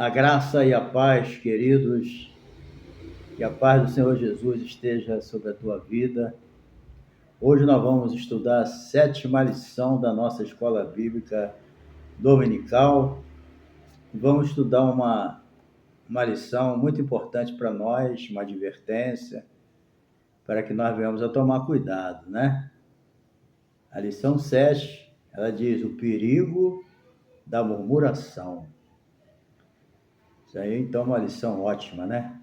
A graça e a paz, queridos, que a paz do Senhor Jesus esteja sobre a tua vida. Hoje nós vamos estudar a 7ª lição da nossa escola bíblica dominical. Vamos estudar uma lição muito importante para nós, uma advertência, para que nós venhamos a tomar cuidado, né? A lição 7, ela diz o perigo da murmuração. Isso aí, então, é uma lição ótima, né?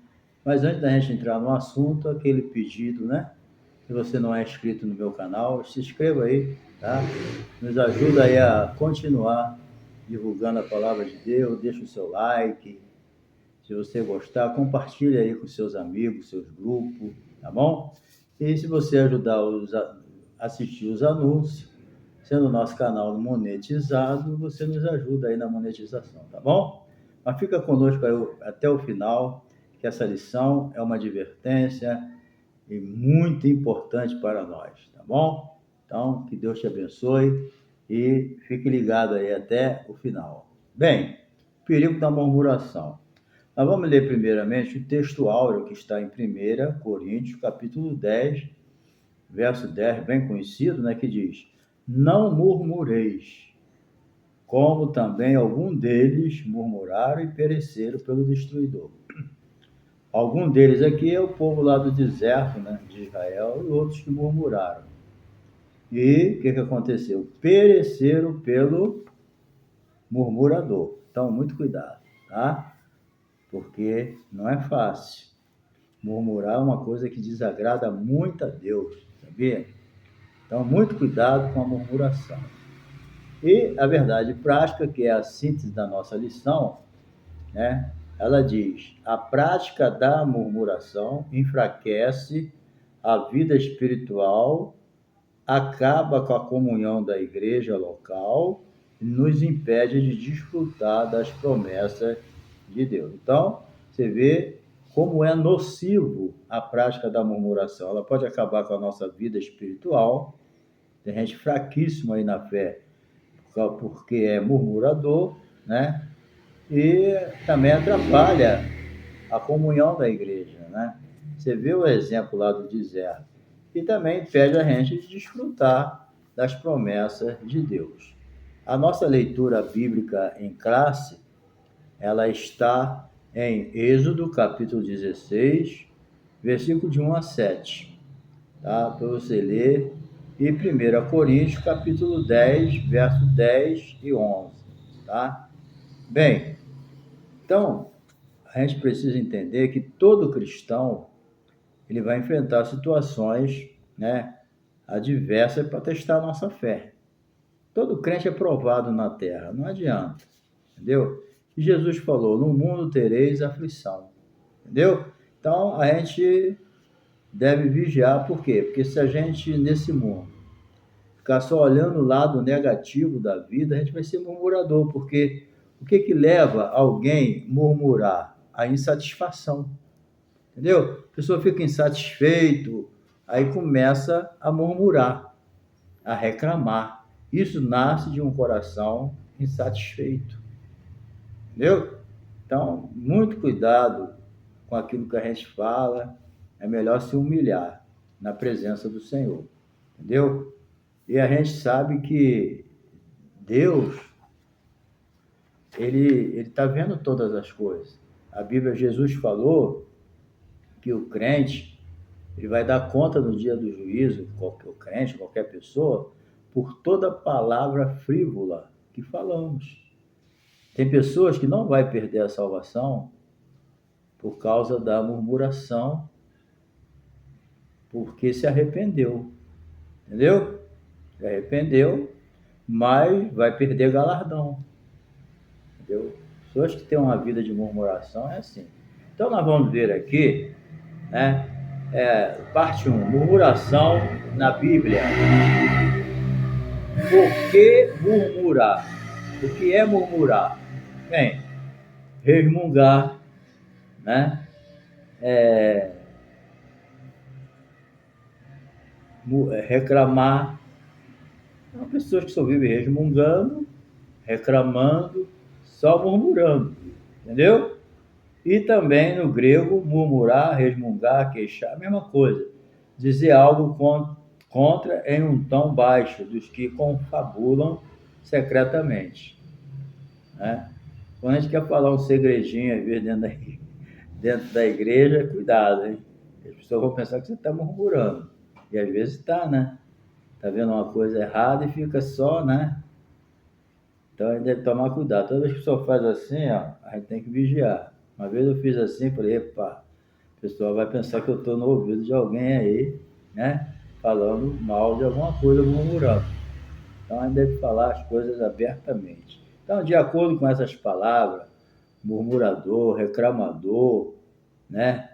Mas antes da gente entrar no assunto, aquele pedido, né? Se você não é inscrito no meu canal, se inscreva aí, tá? Nos ajuda aí a continuar divulgando a palavra de Deus, deixa o seu like. Se você gostar, compartilha aí com seus amigos, seus grupos, tá bom? E se você ajudar a assistir os anúncios, sendo o nosso canal monetizado, você nos ajuda aí na monetização, tá bom? Mas fica conosco aí até o final, que essa lição é uma advertência e muito importante para nós, tá bom? Então, que Deus te abençoe e fique ligado aí até o final. Bem, perigo da murmuração. Nós vamos ler primeiramente o texto áureo que está em 1 Coríntios, capítulo 10, verso 10, bem conhecido, né, que diz: não murmureis, como também algum deles murmuraram e pereceram pelo destruidor. Algum deles aqui é o povo lá do deserto, né, de Israel, e outros que murmuraram. E o que aconteceu? Pereceram pelo murmurador. Então, muito cuidado, tá? Porque não é fácil. Murmurar é uma coisa que desagrada muito a Deus, sabia? Então, muito cuidado com a murmuração. E a verdade prática, que é a síntese da nossa lição, né? Ela diz: a prática da murmuração enfraquece a vida espiritual, acaba com a comunhão da igreja local e nos impede de desfrutar das promessas de Deus. Então, você vê como é nocivo a prática da murmuração. Ela pode acabar com a nossa vida espiritual. Tem gente fraquíssima aí na fé, porque é murmurador, né? E também atrapalha a comunhão da igreja, né? Você vê o exemplo lá do deserto. E também impede a gente de desfrutar das promessas de Deus. A nossa leitura bíblica em classe, ela está em Êxodo, capítulo 16, versículo de 1 a 7, tá? Para você ler. E 1 Coríntios, capítulo 10, verso 10 e 11, tá? Bem, então, a gente precisa entender que todo cristão ele vai enfrentar situações, né, adversas para testar a nossa fé. Todo crente é provado na terra, não adianta, entendeu? E Jesus falou: no mundo tereis aflição, entendeu? Então, a gente deve vigiar, por quê? Porque se a gente, nesse mundo, ficar só olhando o lado negativo da vida, a gente vai ser murmurador, porque o que leva alguém a murmurar? A insatisfação, entendeu? A pessoa fica insatisfeito, aí começa a murmurar, a reclamar. Isso nasce de um coração insatisfeito, entendeu? Então, muito cuidado com aquilo que a gente fala, é melhor se humilhar na presença do Senhor, entendeu? E a gente sabe que Deus, ele está vendo todas as coisas. A Bíblia, Jesus falou que o crente, ele vai dar conta no dia do juízo, qualquer crente, qualquer pessoa, por toda palavra frívola que falamos. Tem pessoas que não vai perder a salvação por causa da murmuração, porque se arrependeu, entendeu? Se arrependeu, mas vai perder galardão, entendeu? Pessoas que têm uma vida de murmuração é assim. Então nós vamos ver aqui, né? Parte 1, murmuração na Bíblia. Por que murmurar? O que é murmurar? Bem, resmungar, né? Reclamar. São pessoas que só vivem resmungando, reclamando, só murmurando, entendeu? E também no grego, murmurar, resmungar, queixar, a mesma coisa. Dizer algo contra em um tom baixo dos que confabulam secretamente, né? Quando a gente quer falar um segredinho, às vezes, dentro da igreja, cuidado, hein? As pessoas vão pensar que você está murmurando. E às vezes está, né? Está vendo uma coisa errada e fica só, né? Então a gente deve tomar cuidado. Toda vez que a pessoa faz assim, ó, a gente tem que vigiar. Uma vez eu fiz assim, falei, epa, o pessoal vai pensar que eu estou no ouvido de alguém aí, né? Falando mal de alguma coisa, murmurando. Então a gente deve falar as coisas abertamente. Então, de acordo com essas palavras, murmurador, reclamador, né?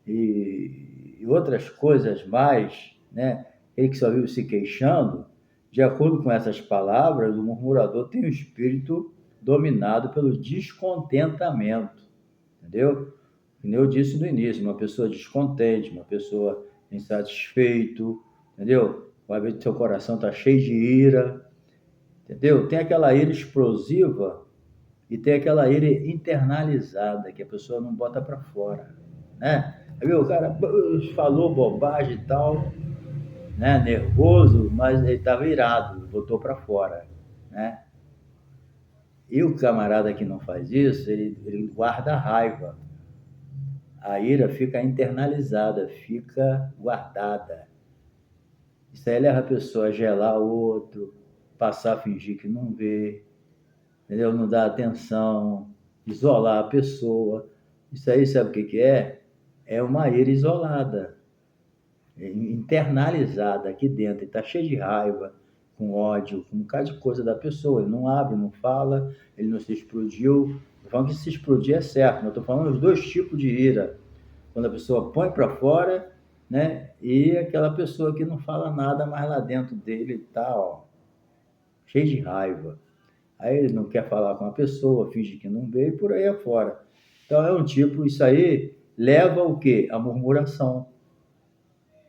E outras coisas mais, né? Ele que só vive se queixando, de acordo com essas palavras, o murmurador tem o espírito dominado pelo descontentamento, entendeu? Como eu disse no início, uma pessoa descontente, uma pessoa insatisfeito, entendeu? Vai ver que seu coração está cheio de ira, entendeu? Tem aquela ira explosiva e tem aquela ira internalizada, que a pessoa não bota para fora, né? Aí o cara falou bobagem e tal, né? Nervoso, mas ele estava irado, botou para fora, né? E o camarada que não faz isso, ele guarda a raiva. A ira fica internalizada, fica guardada. Isso aí leva a pessoa a gelar o outro, passar a fingir que não vê, entendeu? Não dar atenção, isolar a pessoa. Isso aí sabe o que é? É uma ira isolada, internalizada aqui dentro. Ele está cheio de raiva, com ódio, com um bocado de coisa da pessoa. Ele não abre, não fala, ele não se explodiu. Estou falando que se explodir é certo, mas estou falando dos dois tipos de ira. Quando a pessoa põe para fora, né? E aquela pessoa que não fala nada, mas lá dentro dele está, ó, cheio de raiva. Aí ele não quer falar com a pessoa, finge que não vê e por aí afora. Então é um tipo, isso aí leva o quê? A murmuração.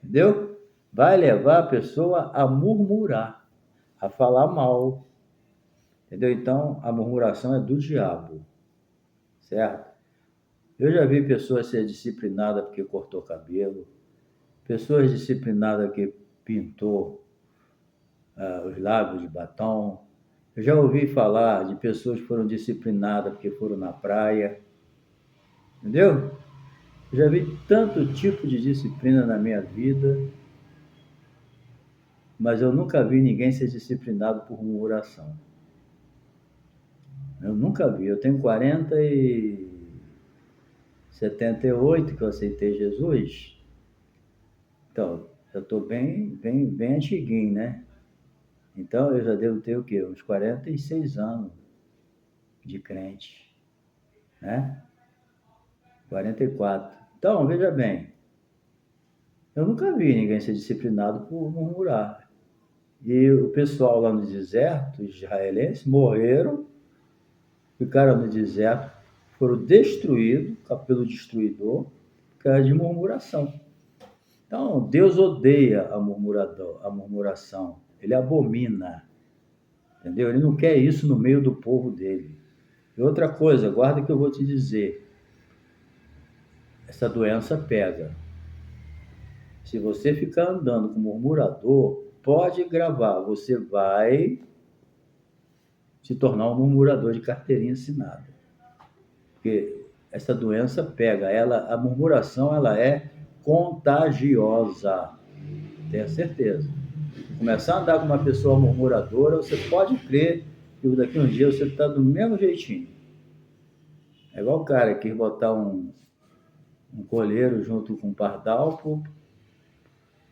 Entendeu? Vai levar a pessoa a murmurar, a falar mal. Entendeu? Então a murmuração é do diabo. Certo? Eu já vi pessoas ser disciplinadas porque cortou cabelo, pessoas disciplinadas que pintou os lábios de batom. Eu já ouvi falar de pessoas que foram disciplinadas porque foram na praia. Entendeu? Eu já vi tanto tipo de disciplina na minha vida, mas eu nunca vi ninguém ser disciplinado por murmuração. Eu nunca vi. Eu tenho 78 que eu aceitei Jesus. Então, eu estou bem antiguinho, né? Então, eu já devo ter o quê? Uns 46 anos de crente, né? 44. Então, veja bem, eu nunca vi ninguém ser disciplinado por murmurar. E o pessoal lá no deserto, os israelenses, morreram, ficaram no deserto, foram destruídos pelo destruidor por causa de murmuração. Então, Deus odeia a murmuração, ele abomina, entendeu? Ele não quer isso no meio do povo dele. E outra coisa, guarda que eu vou te dizer, essa doença pega. Se você ficar andando com murmurador, pode gravar, você vai se tornar um murmurador de carteirinha assinada. Porque essa doença pega, a murmuração ela é contagiosa, tenha certeza. Começar a andar com uma pessoa murmuradora, você pode crer que daqui a um dia você está do mesmo jeitinho. É igual o cara que quis botar um coleiro junto com um pardal,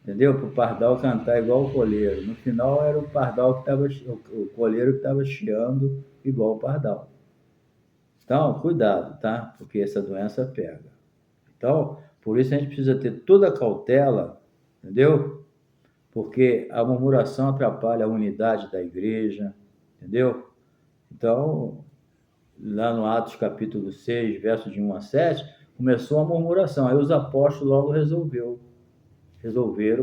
entendeu? Para o pardal cantar igual o coleiro. No final era o pardal que estava, o coleiro que estava chiando igual o pardal. Então, cuidado, tá? Porque essa doença pega. Então, por isso a gente precisa ter toda a cautela, entendeu? Porque a murmuração atrapalha a unidade da igreja, entendeu? Então, lá no Atos capítulo 6, versos de 1 a 7, começou a murmuração. Aí os apóstolos logo resolveram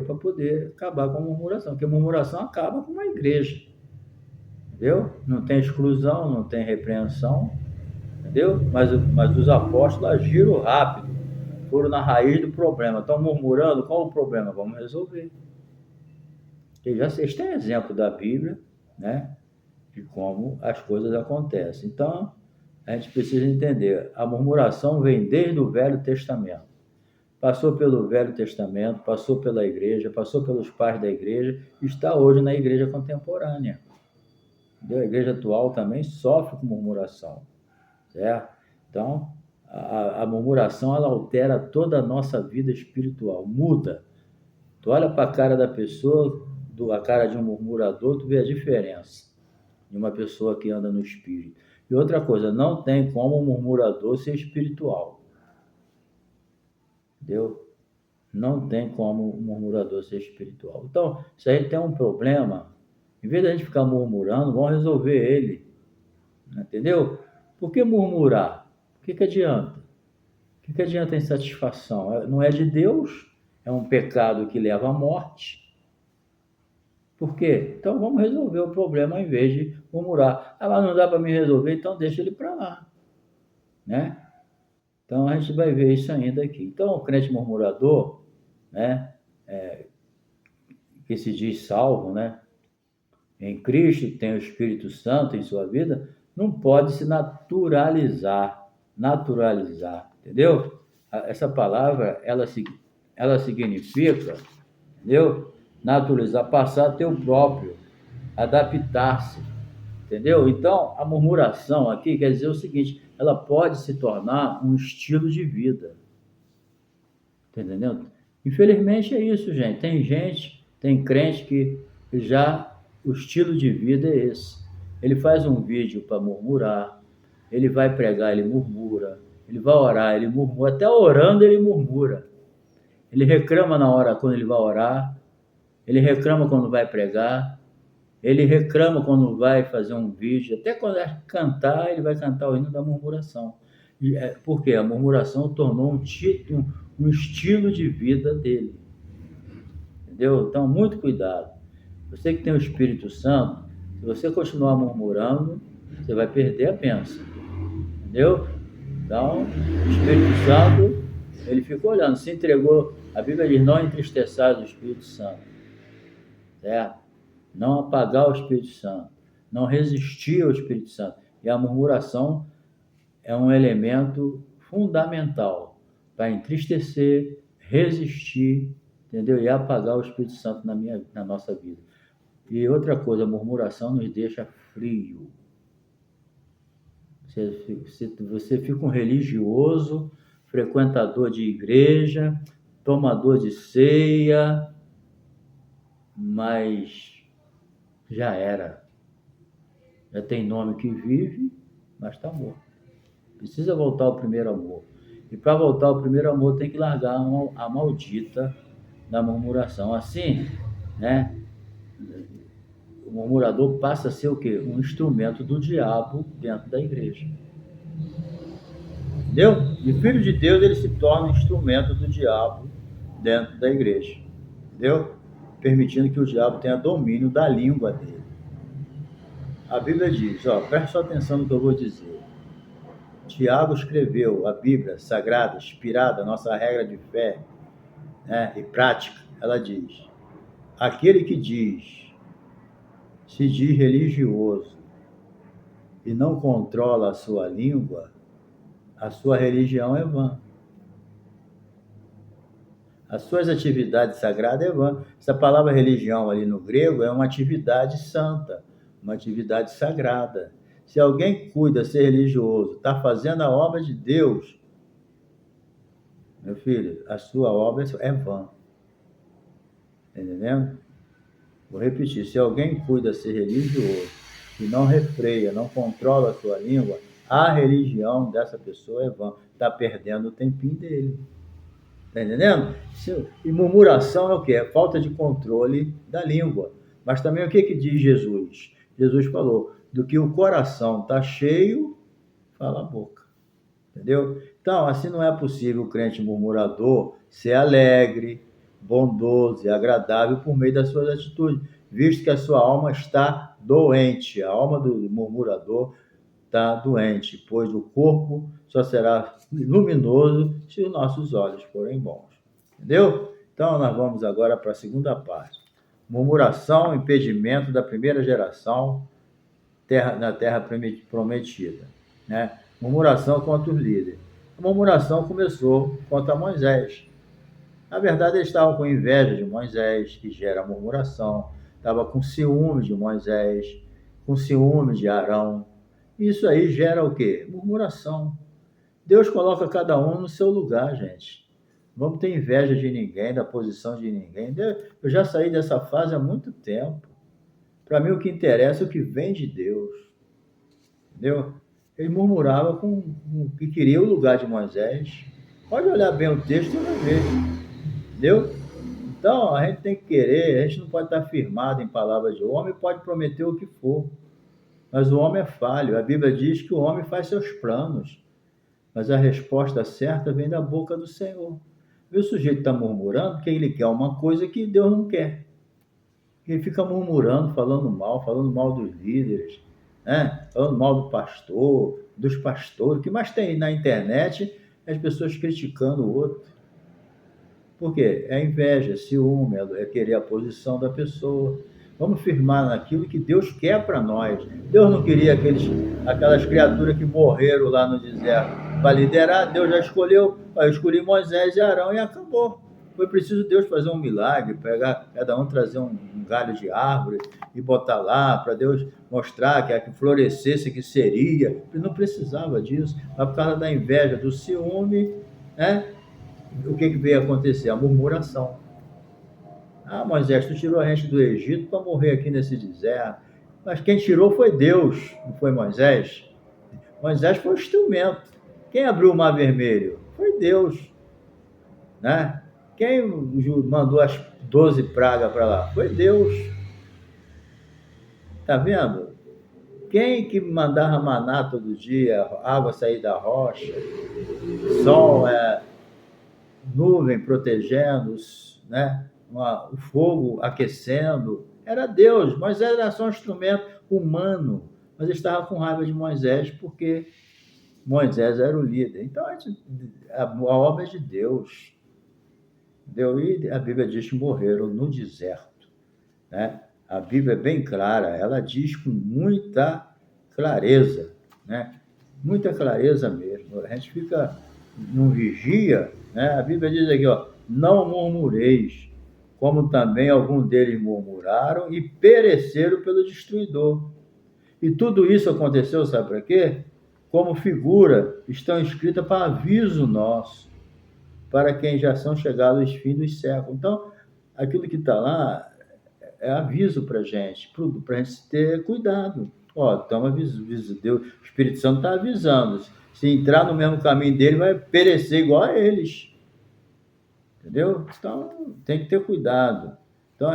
para poder acabar com a murmuração, porque a murmuração acaba com uma igreja, entendeu? Não tem exclusão, não tem repreensão, entendeu? Mas os apóstolos agiram rápido, foram na raiz do problema. Estão murmurando, qual o problema? Vamos resolver. Vocês têm exemplo da Bíblia, né? De como as coisas acontecem. Então, a gente precisa entender, a murmuração vem desde o Velho Testamento. Passou pelo Velho Testamento, passou pela igreja, passou pelos pais da igreja, está hoje na igreja contemporânea. A igreja atual também sofre com murmuração, certo? Então, a murmuração, ela altera toda a nossa vida espiritual, muda. Tu olha para a cara da pessoa, a cara de um murmurador, tu vê a diferença de uma pessoa que anda no espírito. E outra coisa, não tem como um murmurador ser espiritual. Entendeu? Não tem como um murmurador ser espiritual. Então, se a gente tem um problema, em vez de a gente ficar murmurando, vamos resolver ele. Entendeu? Por que murmurar? O que adianta? O que adianta a insatisfação? Não é de Deus, é um pecado que leva à morte. Por quê? Então vamos resolver o problema em vez de murmurar. Ah, mas não dá para me resolver, então deixa ele para lá. Né? Então a gente vai ver isso ainda aqui. Então o crente murmurador, né, que se diz salvo, né, em Cristo, tem o Espírito Santo em sua vida, não pode se naturalizar, entendeu? Essa palavra, ela significa, entendeu? Naturalizar, passar a ter o próprio, adaptar-se, entendeu? Então, a murmuração aqui quer dizer o seguinte, ela pode se tornar um estilo de vida, tá entendendo? Infelizmente é isso, gente. Tem crente que já o estilo de vida é esse. Ele faz um vídeo para murmurar, ele vai pregar, ele murmura, ele vai orar, ele murmura, até orando ele murmura. Ele reclama na hora quando ele vai orar, ele reclama quando vai pregar, ele reclama quando vai fazer um vídeo, até quando vai cantar, ele vai cantar o hino da murmuração. Por quê? A murmuração tornou um estilo de vida dele. Entendeu? Então, muito cuidado. Você que tem o Espírito Santo, se você continuar murmurando, você vai perder a bênção. Entendeu? Então, o Espírito Santo, ele ficou olhando, se entregou. A Bíblia diz, não entristeçais o Espírito Santo. Certo? Não apagar o Espírito Santo. Não resistir ao Espírito Santo. E a murmuração é um elemento fundamental para entristecer, resistir, entendeu? E apagar o Espírito Santo na nossa vida. E outra coisa, a murmuração nos deixa frio. Você fica um religioso, frequentador de igreja, tomador de ceia, mas já era. Já tem nome que vive, mas está morto. Precisa voltar ao primeiro amor. E para voltar ao primeiro amor tem que largar a maldita da murmuração. Assim, né? O murmurador passa a ser o quê? Um instrumento do diabo dentro da igreja. Entendeu? E filho de Deus, ele se torna um instrumento do diabo dentro da igreja. Entendeu? Permitindo que o diabo tenha domínio da língua dele. A Bíblia diz, preste atenção no que eu vou dizer. Tiago escreveu a Bíblia sagrada, inspirada, nossa regra de fé, né, e prática. Ela diz, aquele que se diz religioso e não controla a sua língua, a sua religião é vã. As suas atividades sagradas é vã. Essa palavra religião ali no grego é uma atividade santa, uma atividade sagrada. Se alguém cuida ser religioso, está fazendo a obra de Deus, meu filho, a sua obra é vã. Entendendo? Vou repetir, se alguém cuida ser religioso e não refreia, não controla a sua língua, a religião dessa pessoa é vã. Está perdendo o tempinho dele. Está entendendo? E murmuração é o quê? É falta de controle da língua. Mas também o que diz Jesus? Jesus falou, do que o coração está cheio, fala a boca. Entendeu? Então, assim não é possível o crente murmurador ser alegre, bondoso e agradável por meio das suas atitudes, visto que a sua alma está doente. A alma do murmurador está doente, pois o corpo só será luminoso se os nossos olhos forem bons. Entendeu? Então, nós vamos agora para a segunda parte. Murmuração, impedimento da primeira geração na terra prometida. Né? Murmuração contra os líderes. A murmuração começou contra Moisés. Na verdade, eles estavam com inveja de Moisés, que gera murmuração. Estava com ciúme de Moisés, com ciúme de Arão. Isso aí gera o quê? Murmuração. Deus coloca cada um no seu lugar, gente. Não vamos ter inveja de ninguém, da posição de ninguém. Eu já saí dessa fase há muito tempo. Para mim, o que interessa é o que vem de Deus. Entendeu? Ele murmurava que queria o lugar de Moisés. Pode olhar bem o texto e vai ver. Entendeu? Então, a gente tem que querer, a gente não pode estar firmado em palavras de homem, pode prometer o que for. Mas o homem é falho. A Bíblia diz que o homem faz seus planos. Mas a resposta certa vem da boca do Senhor. E o sujeito está murmurando que ele quer uma coisa que Deus não quer. Ele fica murmurando, falando mal dos líderes, né? Falando mal do pastor, dos pastores. O que mais tem na internet é as pessoas criticando o outro. Por quê? É inveja, ciúme, é querer a posição da pessoa. Vamos firmar naquilo que Deus quer para nós. Deus não queria aquelas criaturas que morreram lá no deserto para liderar. Deus já escolheu, eu escolhi Moisés e Arão e acabou. Foi preciso Deus fazer um milagre, pegar cada um, trazer um galho de árvore e botar lá, para Deus mostrar que florescesse, que seria. Ele não precisava disso, mas por causa da inveja, do ciúme, né? O que veio acontecer? A murmuração. Ah, Moisés, tu tirou a gente do Egito para morrer aqui nesse deserto. Mas quem tirou foi Deus, não foi Moisés. Moisés foi o instrumento. Quem abriu o Mar Vermelho? Foi Deus. Né? Quem mandou as 12 pragas para lá? Foi Deus. Tá vendo? Quem que mandava maná todo dia, água sair da rocha, sol, nuvem protegendo, né? O fogo aquecendo, era Deus. Moisés era só um instrumento humano, mas ele estava com raiva de Moisés porque Moisés era o líder. Então a obra é de Deus. E a Bíblia diz que morreram no deserto, né? A Bíblia é bem clara, ela diz com muita clareza, né? Muita clareza mesmo. A gente fica num vigia, né? A Bíblia diz aqui, ó, não murmureis, como também alguns deles murmuraram e pereceram pelo destruidor. E tudo isso aconteceu, sabe para quê? Como figura, estão escritas para aviso nosso, para quem já são chegados os fins dos séculos. Então, aquilo que está lá é aviso para a gente ter cuidado. Ó, Deus, o Espírito Santo está avisando. Se entrar no mesmo caminho dele, vai perecer igual a eles. Entendeu? Então, tem que ter cuidado. Então,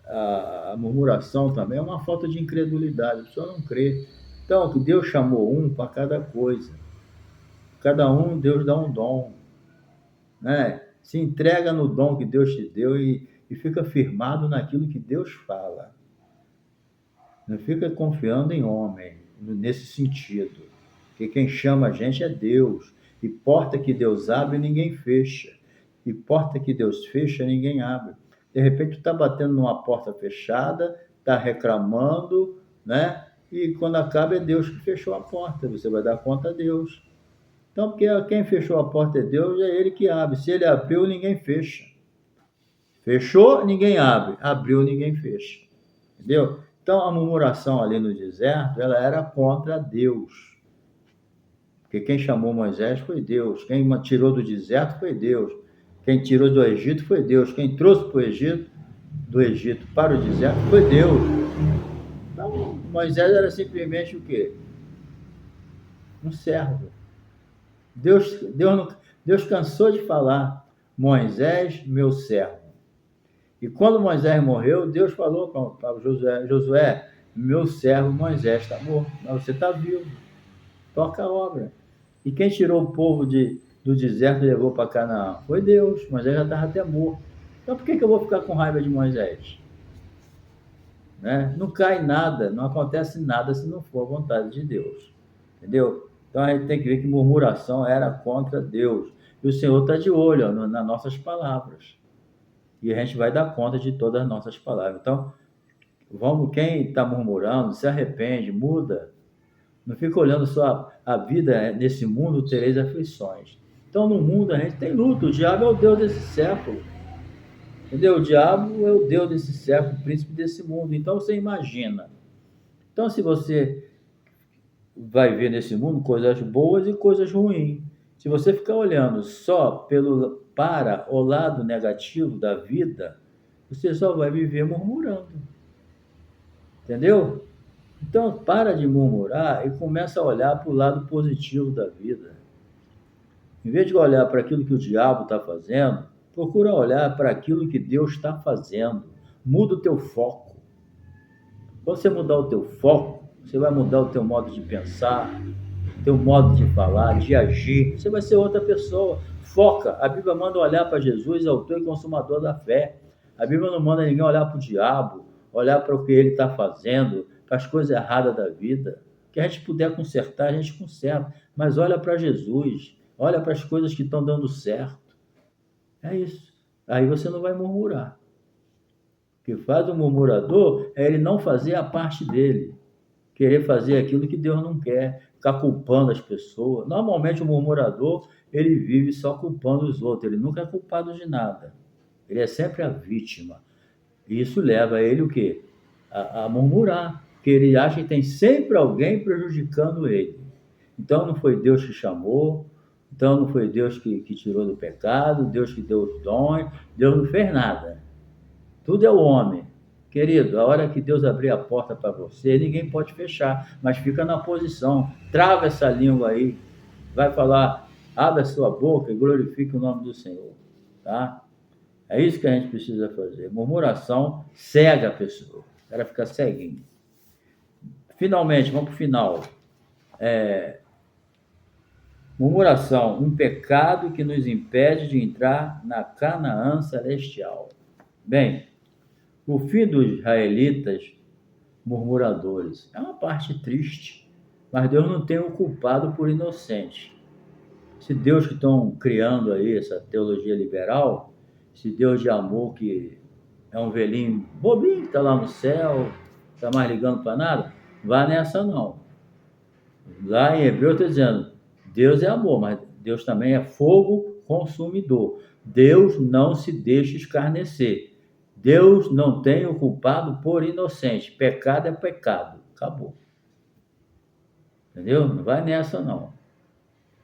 a murmuração também é uma falta de incredulidade. A pessoa não crê. Então, Deus chamou um para cada coisa. Cada um, Deus dá um dom. Né? Se entrega no dom que Deus te deu e fica firmado naquilo que Deus fala. Não fica confiando em homem, nesse sentido. Porque quem chama a gente é Deus. E porta que Deus abre, ninguém fecha. E porta que Deus fecha, ninguém abre. De repente, tu está batendo numa porta fechada, está reclamando, né? E quando acaba, é Deus que fechou a porta. Você vai dar conta a Deus. Então, porque quem fechou a porta é Deus, é Ele que abre. Se Ele abriu, ninguém fecha. Fechou, ninguém abre. Abriu, ninguém fecha. Entendeu? Então, a murmuração ali no deserto, ela era contra Deus. Porque quem chamou Moisés foi Deus. Quem tirou do deserto foi Deus. Quem tirou do Egito foi Deus. Quem trouxe do Egito para o deserto foi Deus. Então, Moisés era simplesmente o quê? Um servo. Deus cansou de falar, Moisés, meu servo. E quando Moisés morreu, Deus falou para Josué, meu servo Moisés está morto, mas você está vivo. Toca a obra. E quem tirou o povo do deserto e levou para Canaã? Foi Deus. Moisés já estava até morto. Então por que eu vou ficar com raiva de Moisés? né? Não cai nada, não acontece nada se não for a vontade de Deus, entendeu? Então a gente tem que ver que murmuração era contra Deus. E o Senhor está de olho, ó, nas nossas palavras. E a gente vai dar conta de todas as nossas palavras. Então, vamos, quem está murmurando, se arrepende, muda. Não fica olhando só a vida, nesse mundo tereis aflições. Então, no mundo a gente tem luta. O diabo é o Deus desse século. Entendeu? O diabo é o Deus desse século, o príncipe desse mundo. Então, você imagina. Então, se você vai ver nesse mundo coisas boas e coisas ruins. Se você ficar olhando só para o lado negativo da vida, você só vai viver murmurando. Entendeu? Então, para de murmurar e começa a olhar para o lado positivo da vida. Em vez de olhar para aquilo que o diabo está fazendo, procura olhar para aquilo que Deus está fazendo. Muda o teu foco. Quando você mudar o teu foco, você vai mudar o teu modo de pensar, teu modo de falar, de agir. Você vai ser outra pessoa. Foca. A Bíblia manda olhar para Jesus, autor e consumador da fé. A Bíblia não manda ninguém olhar para o diabo, olhar para o que ele está fazendo, para as coisas erradas da vida. O que a gente puder consertar, a gente conserta. Mas olha para Jesus. Olha para as coisas que estão dando certo. É isso. Aí você não vai murmurar. O que faz o murmurador é ele não fazer a parte dele. Querer fazer aquilo que Deus não quer, ficar culpando as pessoas. Normalmente o murmurador, ele vive só culpando os outros, ele nunca é culpado de nada. Ele é sempre a vítima. E isso leva ele o quê? A murmurar, porque ele acha que tem sempre alguém prejudicando ele. Então não foi Deus que chamou, então não foi Deus que tirou do pecado, Deus que deu os dons, Deus não fez nada. Tudo é o homem. Querido, a hora que Deus abrir a porta para você, ninguém pode fechar, mas fica na posição. Trava essa língua aí. Vai falar, abre a sua boca e glorifique o nome do Senhor. Tá? É isso que a gente precisa fazer. Murmuração cega a pessoa. Ela fica ceguinha. Finalmente, vamos para o final. Murmuração, um pecado que nos impede de entrar na Canaã celestial. Bem, o fim dos israelitas murmuradores é uma parte triste, mas Deus não tem o culpado por inocente. Se Deus que estão criando aí essa teologia liberal, esse Deus de amor que é um velhinho bobinho que está lá no céu, está mais ligando para nada, vá nessa não. Lá em Hebreu está dizendo, Deus é amor, mas Deus também é fogo consumidor. Deus não se deixa escarnecer. Deus não tem o culpado por inocente. Pecado é pecado. Acabou. Entendeu? Não vai nessa, não.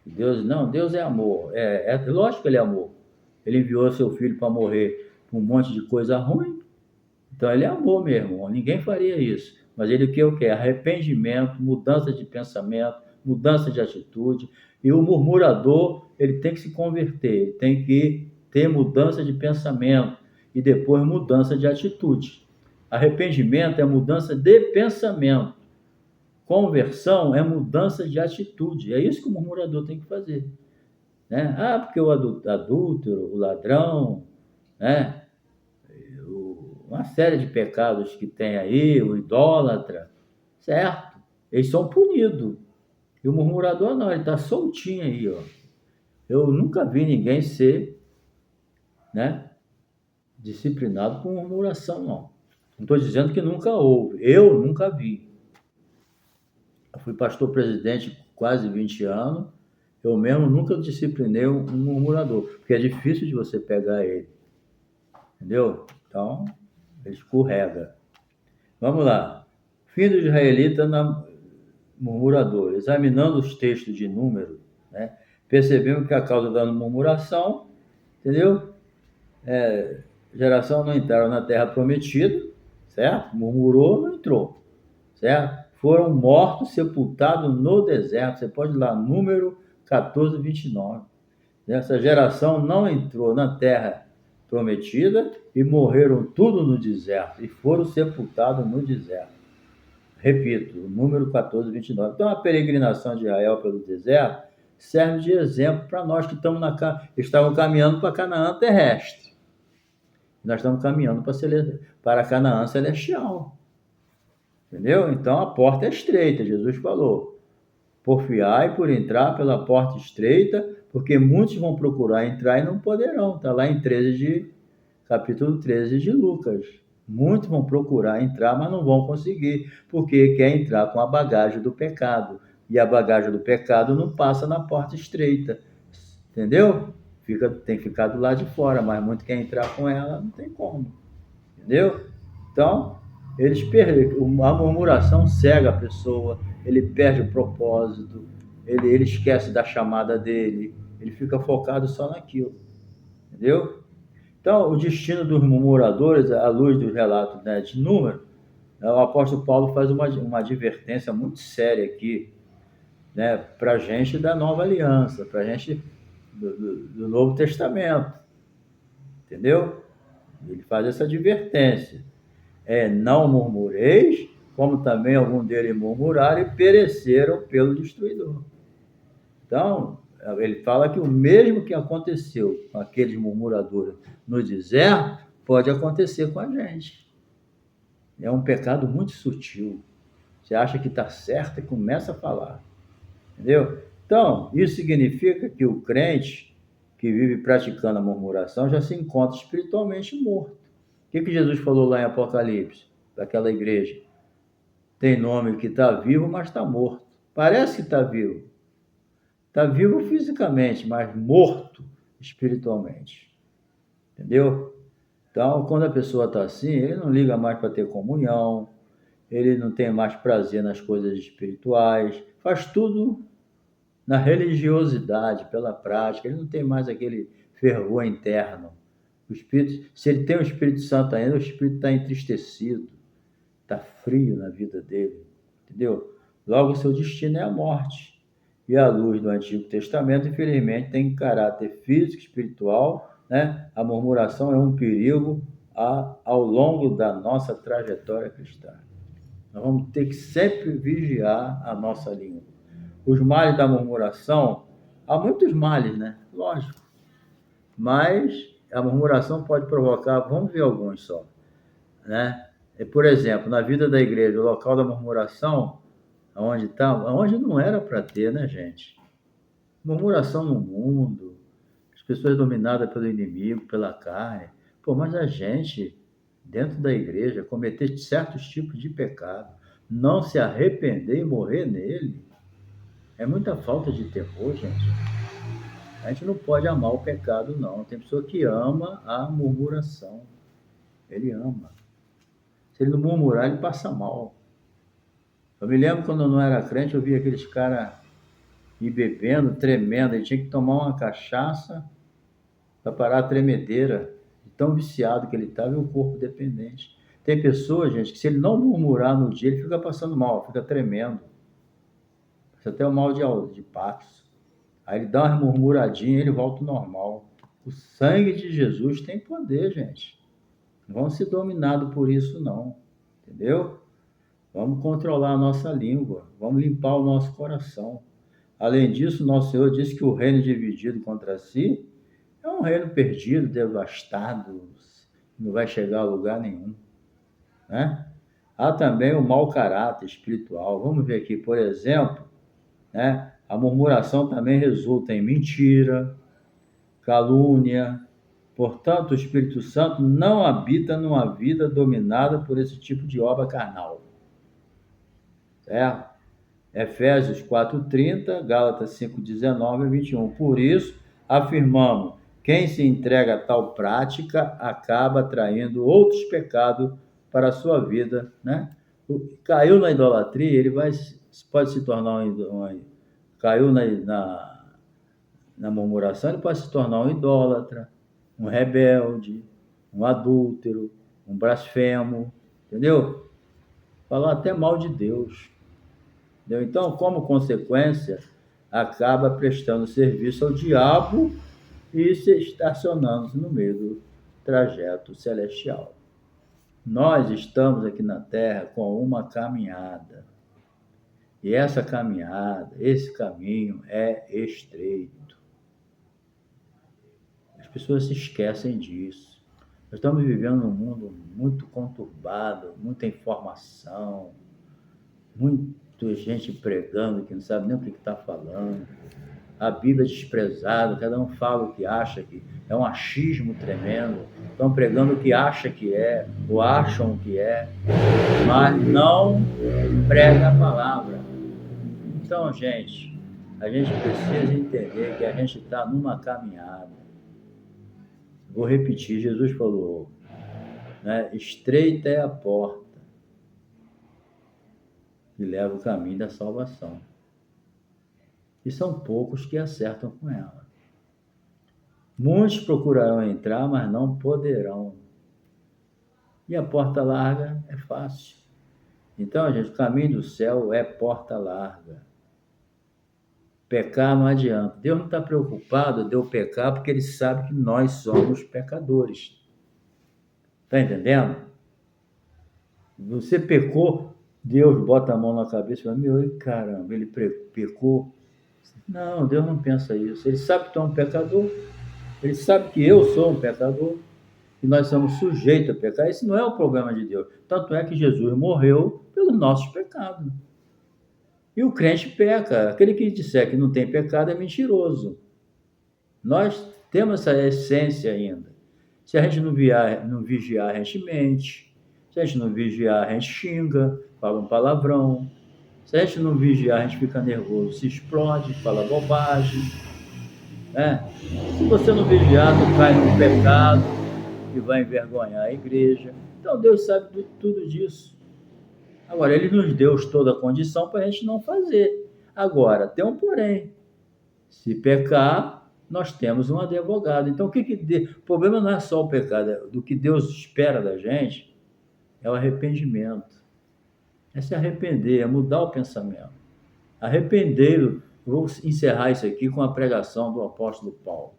Deus é amor. É lógico que ele é amor. Ele enviou seu filho para morrer por um monte de coisa ruim. Então ele é amor mesmo. Ninguém faria isso. Mas ele quer o quê? Arrependimento, mudança de pensamento, mudança de atitude. E o murmurador, ele tem que se converter. Ele tem que ter mudança de pensamento e depois mudança de atitude. Arrependimento é mudança de pensamento. Conversão é mudança de atitude. É isso que o murmurador tem que fazer. Né? Porque o adúltero, o ladrão, né? Uma série de pecados que tem aí, o idólatra, certo? Eles são punidos. E o murmurador não, ele está soltinho aí, ó. Eu nunca vi ninguém ser, né, disciplinado com murmuração, não. Não estou dizendo que nunca houve. Eu nunca vi. Eu fui pastor presidente quase 20 anos. Eu mesmo nunca disciplinei um murmurador, porque é difícil de você pegar ele. Entendeu? Então, ele escorrega. Vamos lá. Fim do israelita murmurador. Examinando os textos de Números, né, percebemos que a causa da murmuração, entendeu? Geração não entraram na terra prometida, certo? Murmurou, não entrou, certo? Foram mortos, sepultados no deserto. Você pode ir lá, Número 14, 29. Essa geração não entrou na terra prometida e morreram tudo no deserto e foram sepultados no deserto. Repito, Número 14, 29. Então, a peregrinação de Israel pelo deserto serve de exemplo para nós que estamos caminhando para Canaã terrestre. Nós estamos caminhando para a Canaã celestial. Entendeu? Então a porta é estreita, Jesus falou. Porfiai por entrar pela porta estreita, porque muitos vão procurar entrar e não poderão. Está lá em capítulo 13 de Lucas. Muitos vão procurar entrar, mas não vão conseguir, porque quer entrar com a bagagem do pecado. E a bagagem do pecado não passa na porta estreita. Entendeu? Tem que ficar do lado de fora, mas muito quer entrar com ela, não tem como. Entendeu? Então, eles perdem. A murmuração cega a pessoa, ele perde o propósito, ele esquece da chamada dele, ele fica focado só naquilo. Entendeu? Então, o destino dos murmuradores, à luz dos relatos, né, de número, o apóstolo Paulo faz uma advertência muito séria aqui, né, para a gente da nova aliança, para a gente do Novo Testamento. Entendeu? Ele faz essa advertência. Não murmureis, como também algum deles murmuraram e pereceram pelo destruidor. Então, ele fala que o mesmo que aconteceu com aqueles murmuradores no deserto, pode acontecer com a gente. É um pecado muito sutil. Você acha que está certo e começa a falar. Entendeu? Então, isso significa que o crente que vive praticando a murmuração já se encontra espiritualmente morto. O que Jesus falou lá em Apocalipse, daquela igreja? Tem nome que está vivo, mas está morto. Parece que está vivo. Está vivo fisicamente, mas morto espiritualmente. Entendeu? Então, quando a pessoa está assim, ele não liga mais para ter comunhão, ele não tem mais prazer nas coisas espirituais, faz tudo na religiosidade, pela prática, ele não tem mais aquele fervor interno. O Espírito, se ele tem o Espírito Santo ainda, o Espírito está entristecido, está frio na vida dele, entendeu? Logo, o seu destino é a morte. E a luz do Antigo Testamento, infelizmente, tem caráter físico, espiritual, né? A murmuração é um perigo ao longo da nossa trajetória cristã. Nós vamos ter que sempre vigiar a nossa língua. Os males da murmuração, há muitos males, né? Lógico. Mas a murmuração pode provocar, vamos ver alguns só, né? Por exemplo, na vida da igreja, o local da murmuração, onde não era para ter, né, gente? Murmuração no mundo, as pessoas dominadas pelo inimigo, pela carne. Pô, mas a gente, dentro da igreja, cometer certos tipos de pecado, não se arrepender e morrer nele, é muita falta de temor, gente. A gente não pode amar o pecado, não. Tem pessoa que ama a murmuração. Ele ama. Se ele não murmurar, ele passa mal. Eu me lembro quando eu não era crente, eu via aqueles caras ir bebendo, tremendo. Ele tinha que tomar uma cachaça para parar a tremedeira. De tão viciado que ele estava e o corpo dependente. Tem pessoas, gente, que se ele não murmurar no dia, ele fica passando mal, fica tremendo. Isso até o mal de Parkinson. Aí ele dá uma murmuradinha e ele volta ao normal. O sangue de Jesus tem poder, gente. Não vamos ser dominados por isso, não. Entendeu? Vamos controlar a nossa língua. Vamos limpar o nosso coração. Além disso, nosso Senhor disse que o reino dividido contra si é um reino perdido, devastado, não vai chegar a lugar nenhum. Né? Há também o mau caráter espiritual. Vamos ver aqui, por exemplo, né? A murmuração também resulta em mentira, calúnia. Portanto, o Espírito Santo não habita numa vida dominada por esse tipo de obra carnal. Certo? Efésios 4:30, Gálatas 5:19 a 21. Por isso, afirmamos, quem se entrega a tal prática acaba atraindo outros pecados para a sua vida, né? Caiu na idolatria, ele pode se tornar caiu na murmuração, ele pode se tornar um idólatra, um rebelde, um adúltero, um blasfemo, entendeu? Falar até mal de Deus. Entendeu? Então, como consequência, acaba prestando serviço ao diabo e se estacionando no meio do trajeto celestial. Nós estamos aqui na Terra com uma caminhada. E essa caminhada, esse caminho é estreito. As pessoas se esquecem disso. Nós estamos vivendo num mundo muito conturbado, muita informação, Muita gente pregando que não sabe nem o que está falando. A Bíblia é desprezada, cada um fala o que acha, que é um achismo tremendo. Estão pregando o que acha que é, ou acham que é, mas não prega a palavra. Então, gente, a gente precisa entender que a gente está numa caminhada. Vou repetir, Jesus falou, né? Estreita é a porta que leva o caminho da salvação. E são poucos que acertam com ela. Muitos procurarão entrar, mas não poderão. E a porta larga é fácil. Então, gente, o caminho do céu é porta larga. Pecar não adianta. Deus não está preocupado de eu pecar porque Ele sabe que nós somos pecadores. Está entendendo? Você pecou, Deus bota a mão na cabeça e fala, meu, caramba, ele pecou. Não, Deus não pensa isso. Ele sabe que tu é um pecador. Ele sabe que eu sou um pecador. E nós somos sujeitos a pecar. Esse não é o problema de Deus. Tanto é que Jesus morreu pelos nossos pecados. E o crente peca. Aquele que disser que não tem pecado é mentiroso. Nós temos essa essência ainda. Se a gente não vigiar, a gente mente. Se a gente não vigiar, a gente xinga, fala um palavrão. Se a gente não vigiar, a gente fica nervoso, se explode, fala bobagem. Né? Se você não vigiar, tu cai no pecado e vai envergonhar a igreja. Então Deus sabe de tudo disso. Agora, Ele nos deu toda a condição para a gente não fazer. Agora, tem um porém. Se pecar, nós temos um advogado. Então, o problema não é só o pecado. Do que Deus espera da gente é o arrependimento. É se arrepender, é mudar o pensamento. Arrependei-vos. Vou encerrar isso aqui com a pregação do apóstolo Paulo.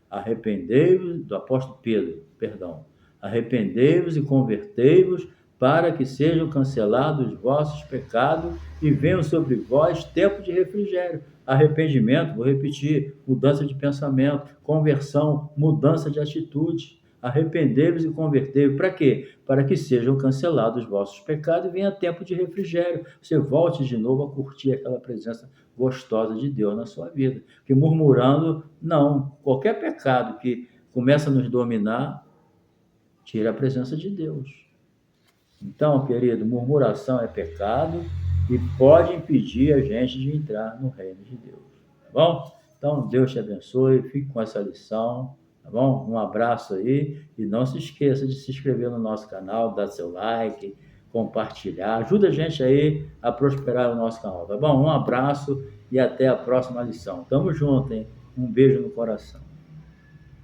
Arrependei-vos, do apóstolo Pedro, perdão. Arrependei-vos e convertei-vos para que sejam cancelados os vossos pecados e venham sobre vós tempo de refrigério. Arrependimento, vou repetir, mudança de pensamento, conversão, mudança de atitude. Arrependei-vos e convertei-vos. Para quê? Para que sejam cancelados os vossos pecados e venha tempo de refrigério. Você volte de novo a curtir aquela presença gostosa de Deus na sua vida. Porque murmurando, não. Qualquer pecado que começa a nos dominar, tira a presença de Deus. Então, querido, murmuração é pecado e pode impedir a gente de entrar no reino de Deus. Tá bom? Então, Deus te abençoe, fique com essa lição, tá bom? Um abraço aí e não se esqueça de se inscrever no nosso canal, dar seu like, compartilhar, ajuda a gente aí a prosperar o nosso canal, tá bom? Um abraço e até a próxima lição. Tamo junto, hein? Um beijo no coração.